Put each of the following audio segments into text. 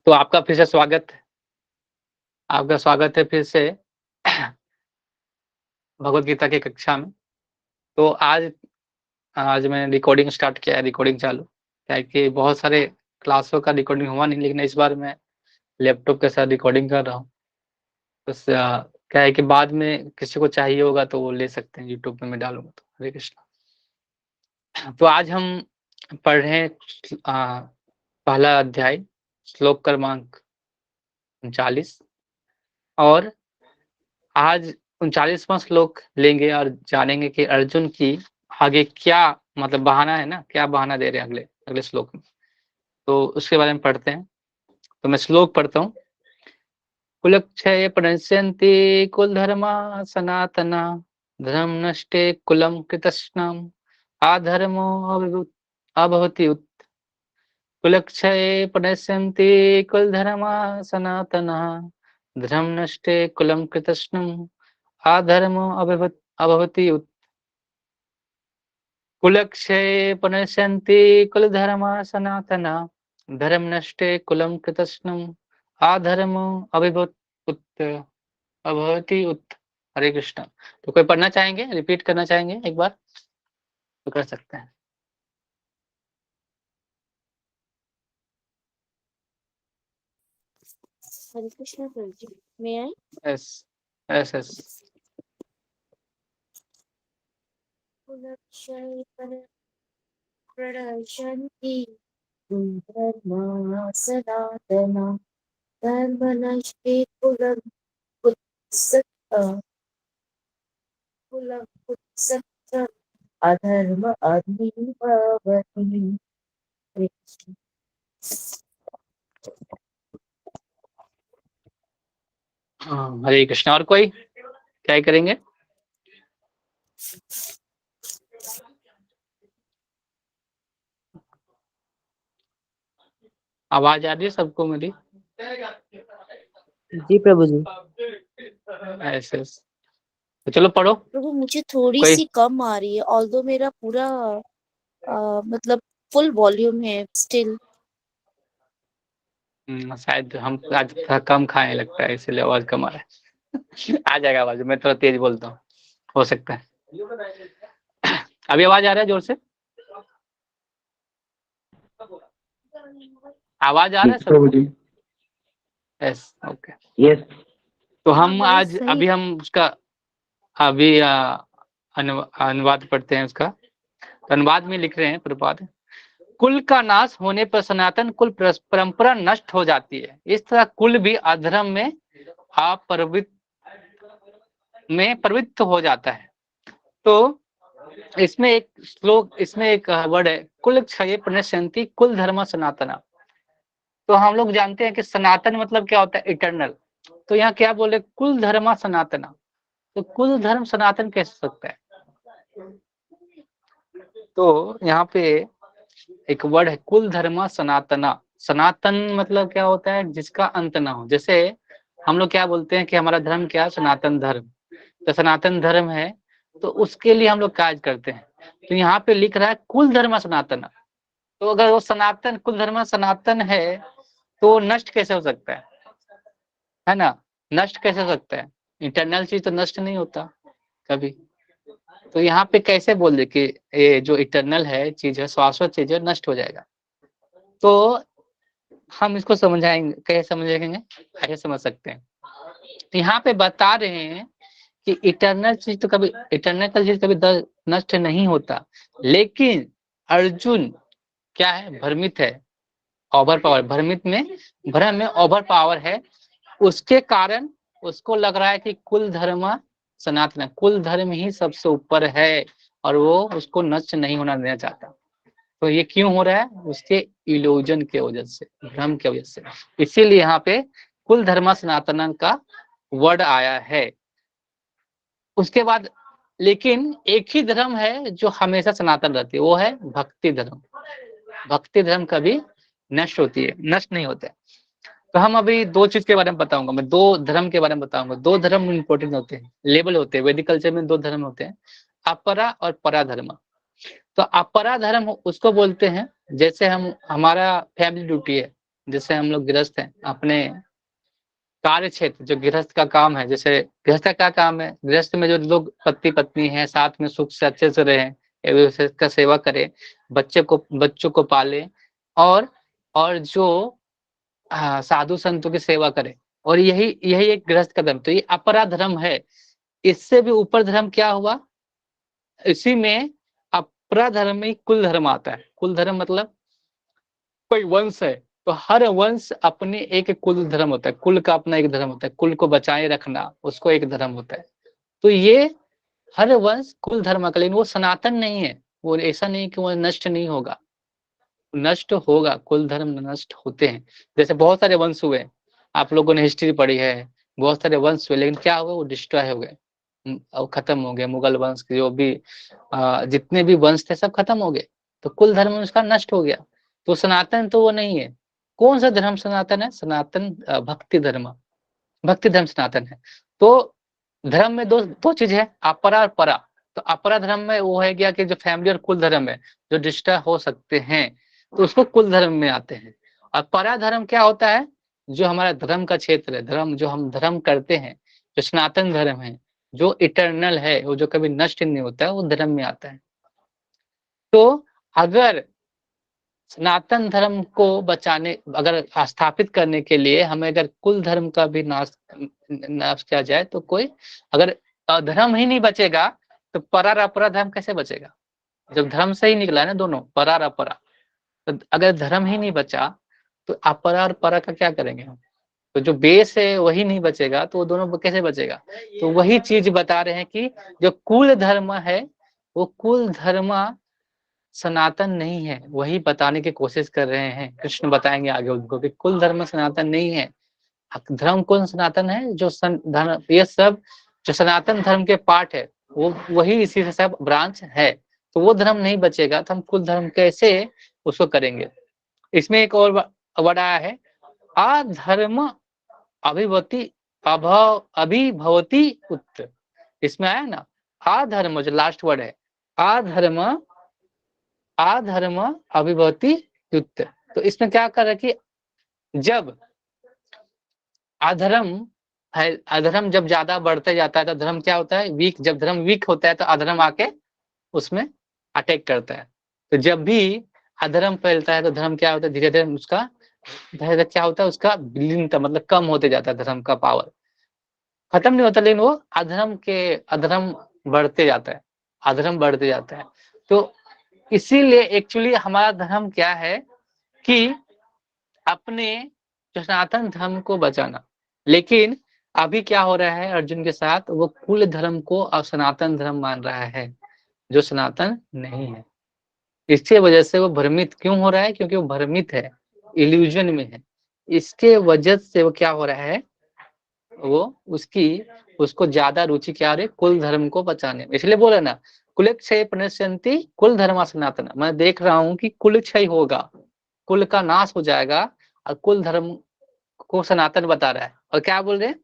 तो आपका फिर से स्वागत है। आपका स्वागत है फिर से भगवत गीता की कक्षा में। तो आज आज मैंने रिकॉर्डिंग स्टार्ट किया है, रिकॉर्डिंग चालू। क्या है कि बहुत सारे क्लासों का रिकॉर्डिंग हुआ नहीं, लेकिन इस बार मैं लैपटॉप के साथ रिकॉर्डिंग कर रहा हूँ। बस क्या है कि बाद में किसी को चाहिए होगा तो वो ले सकते हैं, यूट्यूब पे मैं डालूँगा तो। हरे कृष्णा। तो आज हम पढ़ रहे हैं पहला अध्याय, श्लोक क्रमांक 39 और आज 39वां श्लोक लेंगे और जानेंगे कि अर्जुन की आगे क्या मतलब बहाना है ना, क्या बहाना दे रहे हैं अगले अगले श्लोक में। तो उसके बारे में पढ़ते हैं। तो मैं श्लोक पढ़ता हूँ। कुलक्षये प्रणश्यन्ति कुलधर्मा सनातना धर्म नष्टे कुलम कृतस्नाम आधर्मो अभवति कुलक्षये प्रणश्यन्ति कुलधर्मा सनातना धर्म नष्टे कुलम कृतस्नम आधर्मो अभवति कुलक्षये पुनश्यन्ति कुलधर्मा सनातना धर्म नष्टे कुलं कृतस्नम् आधर्मो अभवति उत। हरे कृष्णा। तो कोई पढ़ना चाहेंगे, रिपीट करना चाहेंगे एक बार तो कर सकते हैं। Hare Krishna Prabhu ji, may I? Yes yes yes. कुलक्षये प्रणश्यन्ति कुलधर्मा सनातना धर्मनष्टे कुलं कुत्सितम् अधर्म अभिभवति। हरे कृष्ण। हरे कृष्णा। और कोई क्या करेंगे? आवाज आ रही है सबको मेरी? जी प्रभु जी। Yes yes. तो चलो पढ़ो। प्रभु मुझे थोड़ी कोई सी कम आ रही है, ऑल्दो मेरा पूरा मतलब फुल वॉल्यूम है स्टिल। शायद हम आज थोड़ा कम खाए लगता है, इसलिए आवाज कम आ रहा है। आ जाएगा आवाज, मैं थोड़ा तेज बोलता हूँ, हो सकता है। अभी आवाज आ रहा है जोर से? आवाज आ रहा है सबको? Yes okay yes. तो हम बहुत आज सही। अभी हम उसका अभी अनुवाद पढ़ते हैं उसका। तो अनुवाद में लिख रहे हैं प्रभुपाद, कुल का नाश होने पर सनातन कुल परंपरा नष्ट हो जाती है। इस तरह कुल भी अधर्म में प्रवृत्त हो जाता है। तो इसमें एक श्लोक, इसमें एक वर्ड है कुल क्षय प्रणश्यन्ति कुल धर्म सनातना। तो हम लोग जानते हैं कि सनातन मतलब क्या होता है? इटर्नल। तो यहाँ क्या बोले? कुल धर्म सनातना। तो कुल धर्म सनातन कैसे सकता है? तो यहाँ पे एक वर्ड है कुल धर्म सनातना। सनातन मतलब क्या होता है? जिसका अंत ना हो। जैसे हम लोग क्या बोलते हैं कि हमारा धर्म क्या है? सनातन धर्म। तो सनातन धर्म है तो उसके लिए हम लोग कार्य करते हैं। तो यहाँ पे लिख रहा है कुल धर्म सनातन। तो अगर वो सनातन कुल धर्म सनातन है तो नष्ट कैसे हो सकता है ना? नष्ट कैसे हो सकता है? इंटरनल चीज तो नष्ट नहीं होता कभी। तो यहाँ पे कैसे बोल दे कि ये जो इटर्नल है चीज है, शाश्वत चीज है, नष्ट हो जाएगा। तो हम इसको समझाएंगे, कैसे समझेंगे, ऐसे समझ सकते हैं। तो यहाँ पे बता रहे हैं कि इटर्नल चीज तो कभी, इटर्नल का चीज कभी नष्ट नहीं होता। लेकिन अर्जुन क्या है? भ्रमित है, ओवर पावर। भ्रमित में, भ्रम में ओवर पावर है। उसके कारण उसको लग रहा है कि कुल धर्म सनातन, कुल धर्म ही सबसे ऊपर है और वो उसको नष्ट नहीं होना देना चाहता। तो ये क्यों हो रहा है? उसके इल्यूजन के वजह से, भ्रम के वजह से। इसीलिए यहाँ पे कुल धर्म सनातन का वर्ड आया है। उसके बाद लेकिन एक ही धर्म है जो हमेशा सनातन रहती है, वो है भक्ति धर्म। भक्ति धर्म कभी नष्ट होती है, नष्ट नहीं होता है। तो हम अभी दो चीज के बारे में बताऊंगा, मैं दो धर्म के बारे में बताऊंगा। दो धर्म इंपॉर्टेंट होते हैं, लेवल होते हैं। वैदिक कल्चर में दो धर्म होते हैं, अपरा और परा धर्म। तो अपरा धर्म उसको बोलते हैं, जैसे हम, हमारा फैमिली ड्यूटी है, जैसे हम लोग गृहस्थ हैं, अपने कार्य क्षेत्र जो गृहस्थ का काम है, जैसे गृहस्थ का क्या काम है, गृहस्थ में जो लोग पति पत्नी है साथ में सुख से अच्छे से रहे, एक दूसरे का सेवा करे, बच्चों को पाले, और जो साधु संतों की सेवा करे, और यही यही एक गृहस्थ का धर्म। तो ये अपरा धर्म है। इससे भी ऊपर धर्म क्या हुआ, इसी में अपरा धर्म में कुल धर्म आता है। कुल धर्म मतलब कोई वंश है तो हर वंश अपने एक कुल धर्म होता है, कुल का अपना एक धर्म होता है, कुल को बचाए रखना उसको एक धर्म होता है। तो ये हर वंश कुल धर्म का, लेकिन वो सनातन नहीं है, वो ऐसा नहीं कि वो नष्ट नहीं होगा, नष्ट होगा, कुल धर्म नष्ट होते हैं। जैसे बहुत सारे वंश हुए, आप लोगों ने हिस्ट्री पढ़ी है, बहुत सारे वंश हुए, लेकिन क्या हुआ, वो डिस्ट्रॉय हो गए, और खत्म हो गए। मुगल वंश के जो भी जितने भी वंश थे सब खत्म हो गए, तो कुल धर्म उसका नष्ट हो गया। तो सनातन तो वो नहीं है। कौन सा धर्म सनातन है? सनातन भक्ति धर्म, भक्ति धर्म सनातन है। तो धर्म में दो दो चीज है, अपरा और परा। तो अपरा धर्म में वो है गया कि जो फैमिली और कुल धर्म है, जो डिस्ट्रॉय हो सकते हैं, तो उसको कुल धर्म में आते हैं। और परा धर्म क्या होता है, जो हमारा धर्म का क्षेत्र है, धर्म जो हम धर्म करते हैं, जो सनातन धर्म है, जो इटर्नल है, वो जो कभी नष्ट नहीं होता है, वो धर्म में आता है। तो अगर सनातन धर्म को बचाने, अगर स्थापित करने के लिए हमें अगर कुल धर्म का भी नाश किया जाए, तो कोई, अगर धर्म ही नहीं बचेगा तो परा और अपरा धर्म कैसे बचेगा? जब धर्म से ही निकला है ना दोनों, परा और अपरा, तो अगर धर्म ही नहीं बचा तो अपरा और परा का क्या करेंगे हम? तो जो बेस है वही नहीं बचेगा, तो वो दोनों कैसे बचेगा? तो वही चीज बता रहे हैं कि जो कुल धर्म है, वो कुल धर्म सनातन नहीं है, वही बताने की कोशिश कर रहे हैं। कृष्ण बताएंगे आगे उनको कि कुल धर्म सनातन नहीं है। धर्म कौन सनातन है? जो धर्म, ये सब जो सनातन धर्म के पार्ट है, वो वही इसी से सब ब्रांच है। तो वो धर्म नहीं बचेगा तो हम कुल धर्म कैसे उसको करेंगे? इसमें एक और वर्ड आया है, अधर्म अभिभवती, अभिभवती उत्तर। इसमें आया ना अधर्म, जो लास्ट वर्ड है, अधर्म अभिभवती युक्त। तो इसमें क्या कर रहा है कि जब अधर्म है, अधर्म जब ज्यादा बढ़ते जाता है तो धर्म क्या होता है, वीक। जब धर्म वीक होता है तो अधर्म आके उसमें अटैक करता है। तो जब भी अधर्म फैलता है तो धर्म क्या होता है, धीरे धीरे उसका क्या होता है, उसका विलीनता मतलब कम होते जाता है, धर्म का पावर खत्म नहीं होता, लेकिन वो अधर्म बढ़ते जाता है, अधर्म बढ़ते जाता है। तो इसीलिए एक्चुअली हमारा धर्म क्या है कि अपने जो सनातन धर्म को बचाना। लेकिन अभी क्या हो रहा है अर्जुन के साथ, वो कुल धर्म को अब सनातन धर्म मान रहा है, जो सनातन नहीं है। इसके वजह से वो भ्रमित क्यों हो रहा है? क्योंकि वो भ्रमित है, इल्यूजन में है। इसके वजह से वो क्या हो रहा है, वो उसको ज्यादा रुचि क्या आ रही है, कुल धर्म को बचाने में। इसलिए बोला ना, कुलक्षय प्रणश्यन्ति कुल धर्म सनातन। मैं देख रहा हूँ कि कुल क्षय होगा, कुल का नाश हो जाएगा, और कुल धर्म को सनातन बता रहा है। और क्या बोल रहे हैं,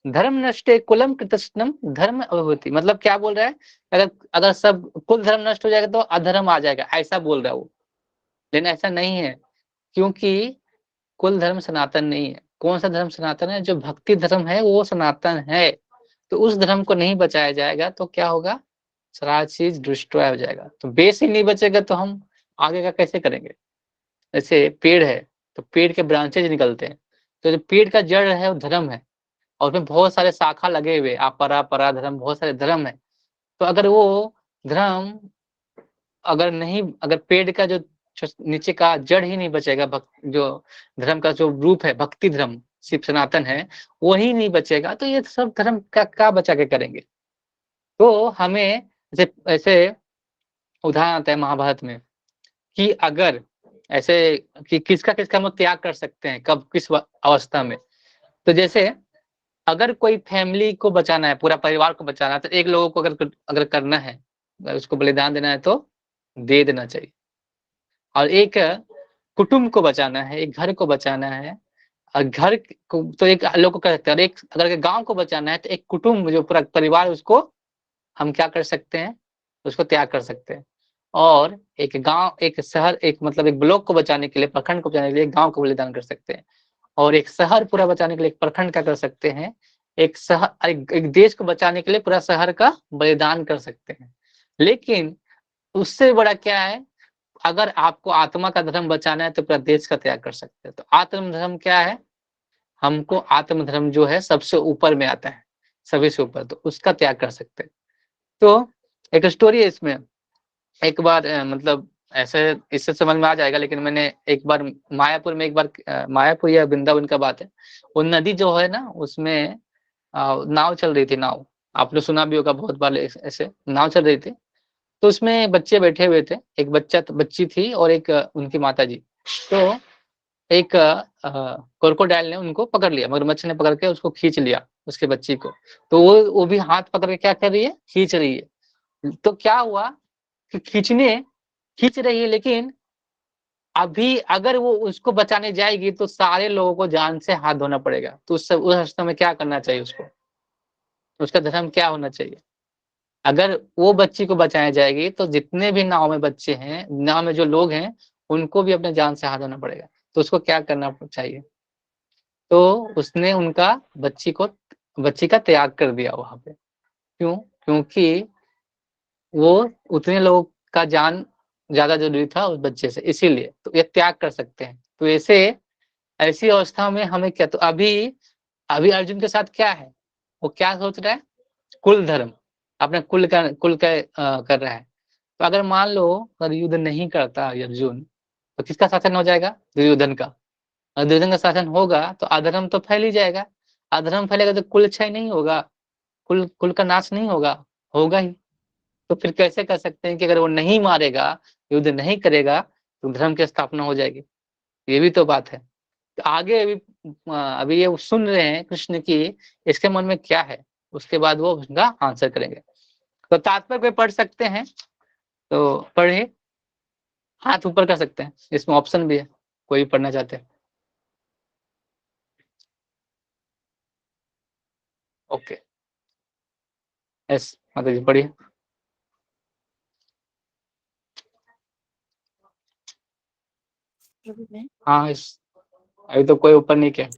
धर्म नष्टे कुलम कृतस्नम धर्म अभवति। मतलब क्या बोल रहा है, अगर अगर सब कुल धर्म नष्ट हो जाएगा तो अधर्म आ जाएगा, ऐसा बोल रहा है वो। लेकिन ऐसा नहीं है, क्योंकि कुल धर्म सनातन नहीं है। कौन सा धर्म सनातन है? जो भक्ति धर्म है वो सनातन है। तो उस धर्म को नहीं बचाया जाएगा तो क्या होगा, सारा चीज डिस्ट्रॉय हो जाएगा। तो बेस ही नहीं बचेगा तो हम आगे का कैसे करेंगे? जैसे पेड़ है तो पेड़ के ब्रांचेज निकलते हैं, तो जो पेड़ का जड़ है वो धर्म है, और उसमें बहुत सारे शाखा लगे हुए, अपरा परा धर्म, बहुत सारे धर्म है। तो अगर वो धर्म अगर नहीं, अगर पेड़ का जो नीचे का जड़ ही नहीं बचेगा, जो धर्म का जो रूप है भक्ति धर्म सिर्फ सनातन है, वही नहीं बचेगा, तो ये सब धर्म क्या बचा के करेंगे? तो हमें जैसे ऐसे उदाहरण आता है महाभारत में कि अगर ऐसे कि किसका किसका हम त्याग कर सकते हैं, कब किस अवस्था में। तो जैसे अगर कोई फैमिली को बचाना है, पूरा परिवार को बचाना है, तो एक लोगों को अगर अगर करना है, अगर उसको बलिदान देना है तो दे देना चाहिए। और एक कुटुंब को बचाना है, एक घर को बचाना है, और घर को तो एक लोग को कर सकते हैं, और एक अगर गांव को बचाना है तो एक कुटुंब जो पूरा परिवार, उसको हम क्या कर सकते हैं, उसको त्याग कर सकते हैं। और एक गांव, एक शहर, एक मतलब एक ब्लॉक को बचाने के लिए, प्रखंड को बचाने के लिए एक गांव का बलिदान कर सकते हैं। और एक शहर पूरा बचाने के लिए एक प्रखंड का कर सकते हैं। एक शहर, एक देश को बचाने के लिए पूरा शहर का बलिदान कर सकते हैं। लेकिन उससे बड़ा क्या है, अगर आपको आत्मा का धर्म बचाना है तो पूरा देश का त्याग कर सकते हैं। तो आत्म धर्म क्या है, हमको आत्म धर्म जो है सबसे ऊपर में आता है, सभी से ऊपर, तो उसका त्याग कर सकते हैं। तो एक स्टोरी है इसमें। एक बार मतलब ऐसे इससे समझ में आ जाएगा, लेकिन मैंने एक बार मायापुर में, एक बार मायापुर या वृंदावन का बात है, वो नदी जो है ना उसमें नाव चल रही थी। नाव आपने सुना भी होगा, बहुत बार ऐसे नाव चल रही थी। तो उसमें बच्चे बैठे हुए थे, एक बच्ची थी और एक उनकी माता जी। तो एक क्रोकोडाइल ने उनको पकड़ लिया, मगरमच्छ ने पकड़ के उसको खींच लिया, उसके बच्ची को। तो वो भी हाथ पकड़ के क्या कर रही है, खींच रही है। तो क्या हुआ कि खींच रही है, लेकिन अभी अगर वो उसको बचाने जाएगी तो सारे लोगों को जान से हाथ धोना पड़ेगा। तो उस अवस्था में क्या करना चाहिए उसको, उसका धर्म क्या होना चाहिए। अगर वो बच्ची को बचाया जाएगी तो जितने भी नाव में बच्चे हैं, नाव में जो लोग हैं, उनको भी अपने जान से हाथ धोना पड़ेगा। तो उसको क्या करना चाहिए। तो उसने उनका बच्ची का त्याग कर दिया वहां पे। क्यों, क्योंकि वो उतने लोगों का जान ज्यादा जरूरी था उस बच्चे से, इसीलिए तो ये त्याग कर सकते हैं। तो ऐसे ऐसी अवस्था में हमें क्या, तो अभी अभी अर्जुन के साथ क्या है, वो क्या सोच रहा है, कुल धर्म, अपने कुल का कर रहा है। तो अगर मान लो अगर युद्ध नहीं करता अर्जुन, तो किसका शासन हो जाएगा, दुर्योधन का। और दुर्योधन का शासन होगा तो अधर्म तो फैल ही जाएगा। अधर्म फैलेगा तो कुल क्षय नहीं होगा, कुल कुल का नाश नहीं होगा, होगा ही। तो फिर कैसे कर सकते हैं कि अगर वो नहीं मारेगा, युद्ध नहीं करेगा, तो धर्म की स्थापना हो जाएगी। ये भी तो बात है। तो आगे अभी ये सुन रहे हैं कृष्ण की इसके मन में क्या है, उसके बाद वो उसका आंसर करेंगे। तो तात्पर्य पे पढ़ सकते हैं, तो पढ़े, हाथ ऊपर कर सकते हैं, इसमें ऑप्शन भी है, कोई भी पढ़ना चाहते हैं। ओके, यस माता जी पढ़िए। प्रभु मैं हाँ इस अभी तो कोई ऊपर नहीं किया।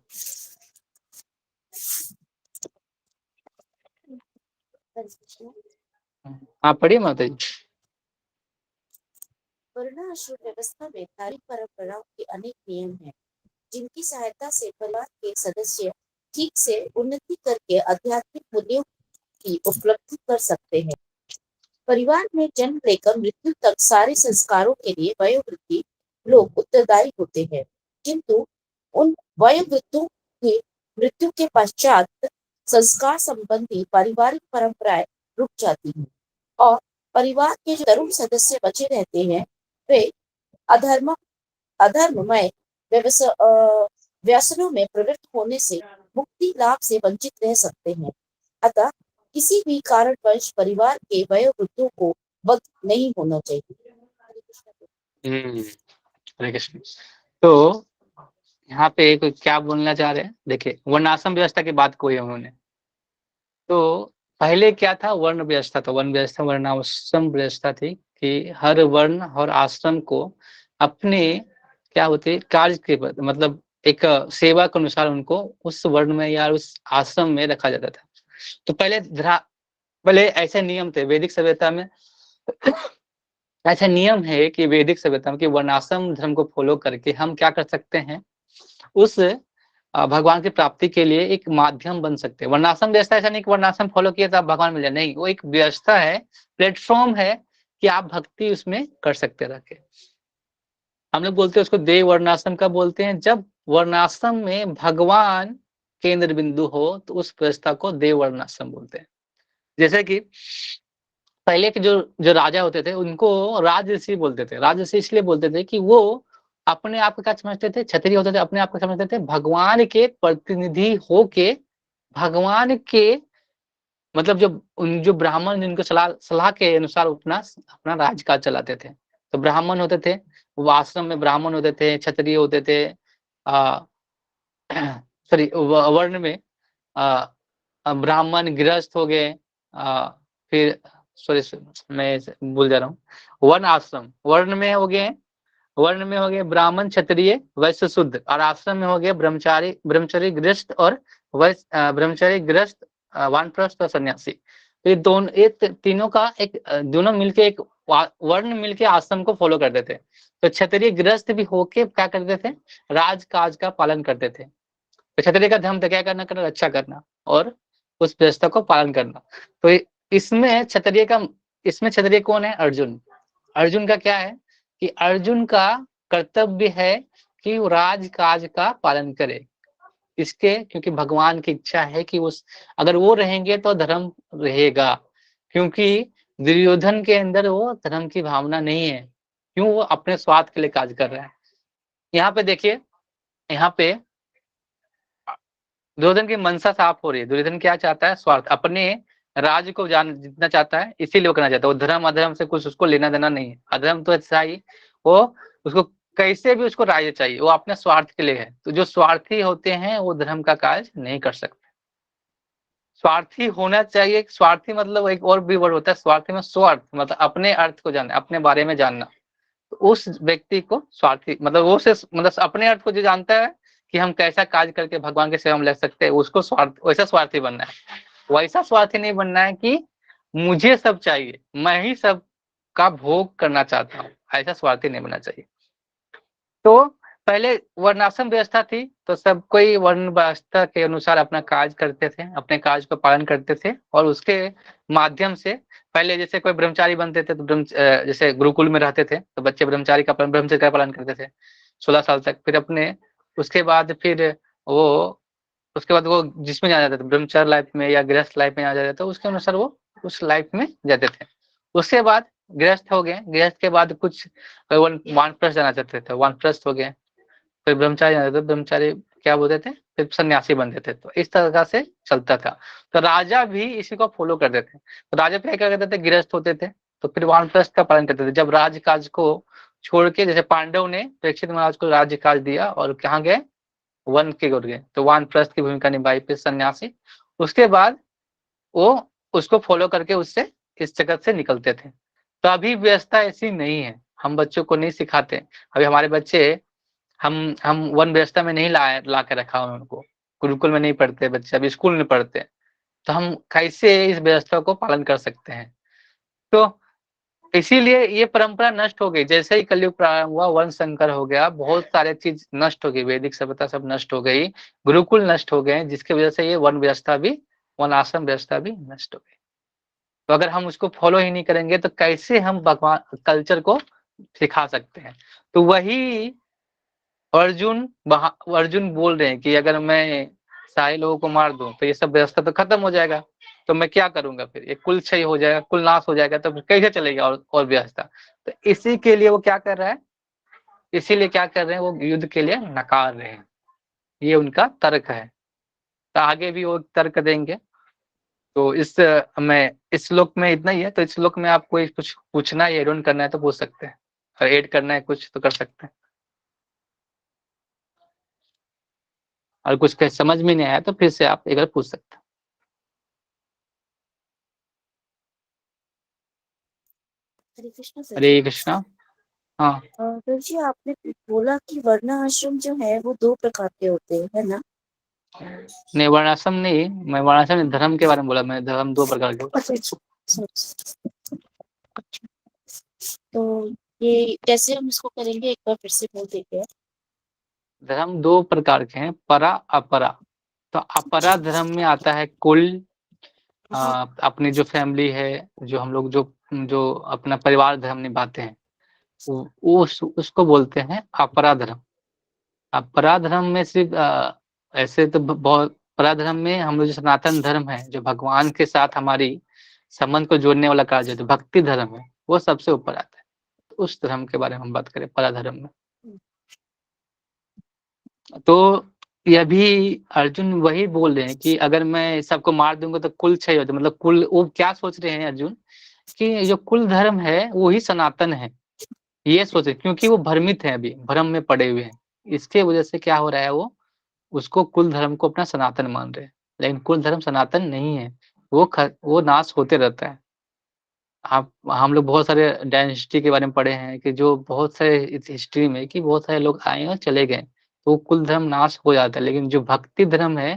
हाँ पढ़िए माता जी। वर्णाश्रम व्यवस्था में धार्मिक परंपराओं के अनेक नियम हैं, जिनकी सहायता से परिवार के सदस्य ठीक से उन्नति करके आध्यात्मिक मूल्यों की उपलब्धि कर सकते हैं। परिवार में जन्म लेकर मृत्यु तक सारे संस्कारों के लिए वयोवृद्धि लोग उत्तरदायी होते हैं, किंतु उन वयोवृद्धों की मृत्यु के पश्चात संस्कार संबंधी पारिवारिक परंपराएं रुक जाती हैं और परिवार के जो तरुण सदस्य बचे रहते हैं वे अधर्म अधर्ममय व्यसनों में प्रवृत्त होने से मुक्ति लाभ से वंचित रह सकते हैं। अतः किसी भी कारणवश परिवार के वयोवृद्धों को वध नहीं होना चाहिए। हरे कृष्ण। हरे कृष्ण। तो यहाँ पे क्या बोलना चाह रहे हैं, देखिए वर्णाश्रम व्यवस्था की बात कोई है उन्होंने। तो पहले क्या था, वर्ण व्यवस्था था, वर्ण व्यवस्था वर्णाश्रम व्यवस्था थी कि हर वर्ण और आश्रम को अपने क्या होते कार्य के मतलब एक सेवा के अनुसार उनको उस वर्ण में या उस आश्रम में रखा जाता था। तो पहले ऐसे नियम थे वैदिक सभ्यता में। ऐसा नियम है कि वैदिक सभ्यता में कि वर्णाश्रम धर्म को फॉलो करके हम क्या कर सकते हैं, उस भगवान की प्राप्ति के लिए एक माध्यम बन सकते हैं। वर्णाश्रम व्यवस्था ऐसा नहीं कि वर्णाश्रम फॉलो किया तो आप भगवान मिल जाए, नहीं, वो एक व्यवस्था है, प्लेटफॉर्म है कि आप भक्ति उसमें कर सकते रखे। हम लोग बोलते हैं उसको देव वर्णाश्रम का बोलते हैं, जब वर्णाश्रम में भगवान केंद्र बिंदु हो तो उस व्यवस्था को देव वर्णाश्रम बोलते हैं। जैसे कि पहले के जो जो राजा होते थे उनको राजऋषि बोलते थे। राजऋषि इसलिए बोलते थे कि वो अपने आप को क्या समझते थे, क्षत्रिय होते थे, अपने आप को समझते थे भगवान के प्रतिनिधि हो के, भगवान के मतलब जो ब्राह्मण जिनको सलाह के अनुसार अपना अपना राजकाज चलाते थे। तो ब्राह्मण होते थे, वो आश्रम में ब्राह्मण होते थे, क्षत्रिय होते थे, आ, सॉरी वर्ण में ब्राह्मण गृहस्थ हो गए, फिर सॉरी मैं भूल जा रहा हूँ। वर्ण आश्रम, वर्ण में हो गए ब्राह्मण क्षत्रिय वैश्य शूद्र, और आश्रम में हो गए ब्रह्मचारी गृहस्थ और ब्रह्मचारी गृहस्थ, वानप्रस्थ और सन्यासी। तो ये तीनों का एक दोनों मिलके एक वर्ण मिलके आश्रम को फॉलो करते थे। तो क्षत्रिय गृहस्थ भी होके क्या करते थे, राजकाज का पालन करते थे। तो क्षत्रिय का धर्म था क्या करना, रक्षा करना और उस व्यवस्था को पालन करना। तो इसमें क्षत्रिय कौन है, अर्जुन। अर्जुन का क्या है कि अर्जुन का कर्तव्य है कि वो राजकाज का पालन करे, इसके क्योंकि भगवान की इच्छा है कि उस अगर वो रहेंगे तो धर्म रहेगा, क्योंकि दुर्योधन के अंदर वो धर्म की भावना नहीं है। क्यों, वो अपने स्वार्थ के लिए काज कर रहा है। यहाँ पे देखिए, यहाँ पे दुर्योधन की मनसा साफ हो रही है। दुर्योधन क्या चाहता है, स्वार्थ, अपने राज्य को जीतना चाहता है, इसीलिए वो करना चाहता है। वो धर्म अधर्म से कुछ उसको लेना देना नहीं है। अधर्म तो अच्छा ही, वो उसको कैसे भी उसको राज्य चाहिए, वो अपने स्वार्थ के लिए है। तो जो स्वार्थी होते हैं वो धर्म का कार्य नहीं कर सकते। स्वार्थी होना चाहिए, स्वार्थी मतलब एक और भी वर्ड होता है स्वार्थी में, स्वार्थ मतलब अपने अर्थ को जानना, अपने बारे में जानना। तो उस व्यक्ति को स्वार्थी मतलब वो से मतलब अपने अर्थ को जो जानता है कि हम कैसा कार्य करके भगवान की सेवा में लग सकते हैं, उसको स्वार्थ, वैसा स्वार्थी बनना है। वैसा स्वार्थी नहीं बनना है कि मुझे सब चाहिए, मैं ही सब का भोग करना चाहता हूँ, ऐसा स्वार्थी नहीं बनना चाहिए। तो पहले वर्णाश्रम व्यवस्था थी, तो सब कोई वर्ण व्यवस्था के अनुसार अपना कार्य करते थे, अपने कार्य को पालन करते थे, और उसके माध्यम से पहले जैसे कोई ब्रह्मचारी बनते थे तो जैसे गुरुकुल में रहते थे तो बच्चे ब्रह्मचर्य का पालन करते थे 16 साल तक। फिर अपने उसके बाद फिर वो उसके बाद वो जिसमें जाना जाता था, ब्रह्मचर्य लाइफ में या गृहस्थ लाइफ में जाना जाता था, उसके अनुसार वो उस लाइफ में जाते थे। उसके बाद गृहस्थ हो गए, गृहस्थ के बाद कुछ वानप्रस्थ जाना चाहते थे, वानप्रस्थ हो गए। फिर ब्रह्मचारी जाते थे, ब्रह्मचारी क्या बोलते थे, फिर सन्यासी बनते थे। तो इस तरह से चलता था। तो राजा भी इसी को फॉलो करते थे। तो राजा क्या करते थे, गृहस्थ होते थे तो फिर वानप्रस्थ का पालन करते थे। जब राजकाज को छोड़ के, जैसे पांडव ने परीक्षित महाराज को राज्यकाज दिया और कहाँ गए, वन की ओर गए, तो वानप्रस्थ की भूमिका निभाई फिर सन्यासी। उसके बाद वो उसको फॉलो करके उससे इस जगत से निकलते थे। तो अभी व्यवस्था ऐसी नहीं है, हम बच्चों को नहीं सिखाते। अभी हमारे बच्चे, हम वन व्यवस्था में नहीं ला के रखा है उनको, गुरुकुल में नहीं पढ़ते बच्चे, अभी स्कूल में पढ़ते। तो हम कैसे इस व्यवस्था को पालन कर सकते हैं। तो इसीलिए ये परंपरा नष्ट हो गई। जैसे ही कलयुग प्रारंभ हुआ, वर्ण संकर हो गया, बहुत सारे चीज नष्ट हो गई, वैदिक सभ्यता सब नष्ट हो गई, गुरुकुल नष्ट हो गए, जिसकी वजह से ये वन आश्रम व्यवस्था भी नष्ट हो गई। तो अगर हम उसको फॉलो ही नहीं करेंगे तो कैसे हम भगवान कल्चर को सिखा सकते हैं। तो वही अर्जुन बोल रहे हैं कि अगर मैं सारे लोगों को मार दूं तो ये सब व्यवस्था तो खत्म हो जाएगा, तो मैं क्या करूंगा, फिर ये कुल क्षय हो जाएगा, कुल नाश हो जाएगा, तो फिर कैसे चलेगा और व्यवस्था। तो इसी के लिए वो क्या कर रहा है, इसीलिए क्या कर रहे हैं, वो युद्ध के लिए नकार रहे हैं। ये उनका तर्क है। तो आगे भी वो तर्क देंगे। तो इस श्लोक में इतना ही है। तो इस श्लोक में आपको कुछ पूछना है, एड करना है तो पूछ सकते हैं, और ऐड करना है कुछ तो कर सकते हैं। और कुछ समझ में नहीं आया तो फिर से आप एक बार पूछ सकते हैं। हरे कृष्ण सर जी। हरे कृष्णा। हाँ, सर जी, आपने बोला कि वर्ण आश्रम जो है वो 2 प्रकार के होते हैं, है ना? नहीं वर्णाश्रम नहीं, मैं वर्णाश्रम नहीं, धर्म के बारे में बोला। मैं धर्म 2 प्रकार के होते अच्छा, अच्छा। तो ये कैसे हम इसको करेंगे, एक बार फिर से बोल देते हैं। हैं। धर्म 2 प्रकार के हैं, परा अपरा। तो अपरा धर्म में आता है कुल, अपनी जो फैमिली है, जो हम लोग जो जो अपना परिवार धर्म निभाते हैं, उसको बोलते हैं अपरा धर्म। अपरा धर्म में सिर्फ ऐसे तो बहुत, परा धर्म में हम लोग जो सनातन धर्म है, जो भगवान के साथ हमारी संबंध को जोड़ने वाला कार्य जो भक्ति धर्म है, वो सबसे ऊपर आता है। तो उस धर्म के बारे में हम बात करें, परा धर्म में। तो यह भी अर्जुन वही बोल रहे हैं कि अगर मैं सबको मार दूंगा तो कुल क्षय हो जाए, मतलब कुल, वो क्या सोच रहे हैं अर्जुन कि जो कुल धर्म है वो ही सनातन है, ये सोचे, क्योंकि वो भ्रमित है, अभी भ्रम में पड़े हुए हैं। इसके वजह से क्या हो रहा है, वो उसको कुल धर्म को अपना सनातन मान रहे हैं, लेकिन कुल धर्म सनातन नहीं है, वो नाश होते रहता है। आप हम लोग बहुत सारे डायनेस्टी के बारे में पढ़े हैं कि जो बहुत सारे इस हिस्ट्री में कि बहुत सारे लोग आए और चले गए, तो कुल धर्म नाश हो जाता है, लेकिन जो भक्ति धर्म है,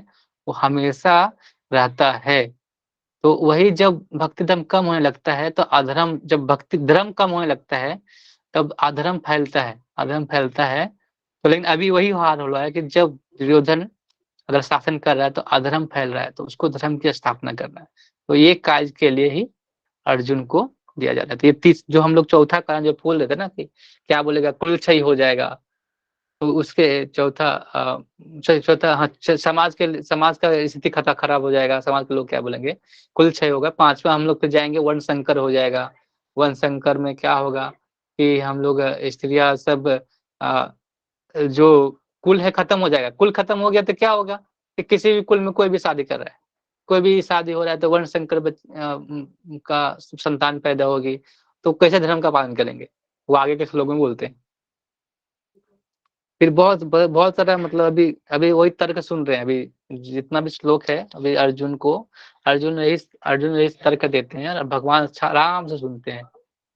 वो हमेशा रहता है। तो वही जब भक्ति धर्म कम होने लगता है, तो अधर्म जब भक्ति धर्म कम होने लगता है, तब अधर्म फैलता है, अधर्म फैलता है। तो लेकिन अभी वही हाल हो रहा है कि जब दुर्योधन अगर शासन कर रहा है, तो अधर्म फैल रहा है, तो उसको धर्म की स्थापना करना है। तो ये कार्य के लिए ही अर्जुन को दिया जाता है। तो ये तीस जो हम लोग चौथा कारण जो बोल रहे थे ना कि क्या बोलेगा, कुल क्षय हो जाएगा, तो उसके चौथा चौथा हाँ, समाज का स्थिति खराब हो जाएगा, समाज के लोग क्या बोलेंगे, कुल क्षय होगा। पांचवा हम लोग पे जाएंगे, वर्ण संकर हो जाएगा। वर्ण संकर में क्या होगा कि हम लोग स्त्रियां सब अ, जो कुल है खत्म हो जाएगा। कुल खत्म हो गया तो क्या होगा कि किसी भी कुल में कोई भी शादी कर रहा है, कोई भी शादी हो रहा है, तो वर्ण संकर का संतान पैदा होगी, तो कैसे धर्म का पालन करेंगे, वो आगे के श्लोक में बोलते हैं। फिर बहुत सारा मतलब अभी अभी वही तर्क सुन रहे हैं, अभी जितना भी श्लोक है अभी अर्जुन इस तर्क देते हैं और भगवान अच्छा आराम से सुनते हैं।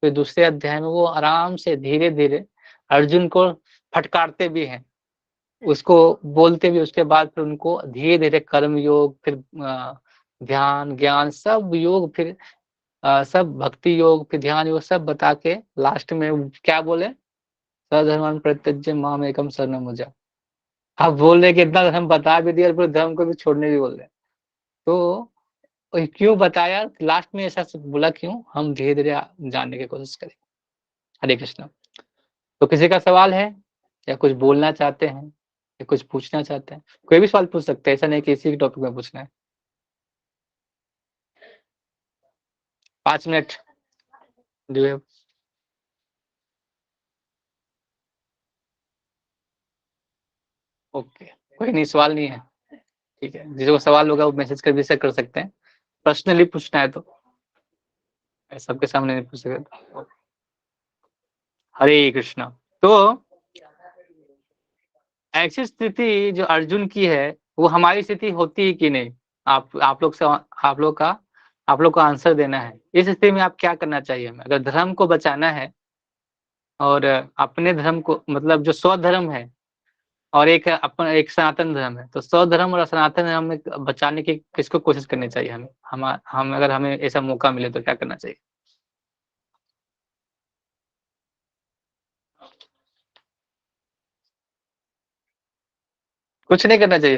फिर दूसरे अध्याय में वो आराम से धीरे धीरे अर्जुन को फटकारते भी हैं, उसको बोलते भी, उसके बाद फिर उनको धीरे धीरे कर्म योग, फिर ध्यान ज्ञान सब योग, फिर सब भक्ति योग, फिर ध्यान योग सब बता के लास्ट में क्या बोले, सधर्मान प्रत्यज्य माम एकम शरणम व्रज। आप बोल रहे कि इतना हम बता भी दिया और फिर धर्म को भी छोड़ने भी बोल रहे हैं, तो क्यों बताया लास्ट में ऐसा बोला, क्यों, हम धीरे धीरे जानने की कोशिश करें। हरे कृष्ण। तो किसी का सवाल है या कुछ बोलना चाहते हैं या कुछ पूछना चाहते हैं, कोई भी सवाल पूछ सकते हैं, ऐसा नहीं कि इसी टॉपिक में पूछना है। 5 मिनट जो है। ओके, कोई नहीं, सवाल नहीं है, ठीक है, जिसको सवाल होगा वो मैसेज कर भी से कर सकते हैं, पर्सनली पूछना है तो सबके सामने नहीं पूछ सकते। हरे कृष्णा। तो ऐसी स्थिति जो अर्जुन की है, वो हमारी स्थिति होती है कि नहीं, आप लोग से आप लोग को आंसर देना है। इस स्थिति में आप क्या करना चाहिए हमें, अगर धर्म को बचाना है और अपने धर्म को मतलब जो स्वधर्म है और एक सनातन धर्म है, तो स्वधर्म और सनातन धर्म में बचाने की किसको कोशिश करनी चाहिए हमें, हम अगर हमें ऐसा मौका मिले तो क्या करना चाहिए। कुछ नहीं करना चाहिए।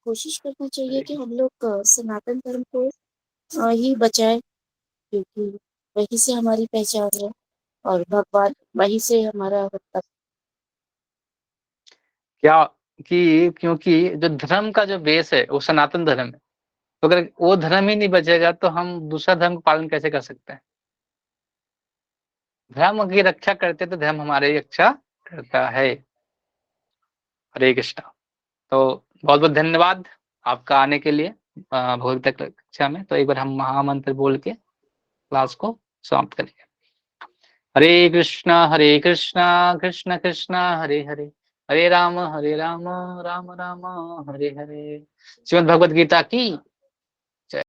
कोशिश करना चाहिए कि हम लोग सनातन धर्म को ही बचाएं, क्योंकि वही से हमारी पहचान है और भगवान वही से हमारा मतलब क्या कि क्योंकि जो धर्म का जो बेस है वो सनातन धर्म है, तो अगर वो धर्म ही नहीं बचेगा तो हम दूसरा धर्म का पालन कैसे कर सकते हैं। धर्म की रक्षा करते तो धर्म हमारी रक्षा करता है। हरे कृष्णा। तो बहुत बहुत धन्यवाद आपका आने के लिए भौतिक कक्षा में। तो एक बार हम महामंत्र बोल के क्लास को समाप्त करेंगे। हरे कृष्णा कृष्ण कृष्ण हरे हरे, हरे राम राम राम हरे हरे। श्रीमद् भगवद गीता की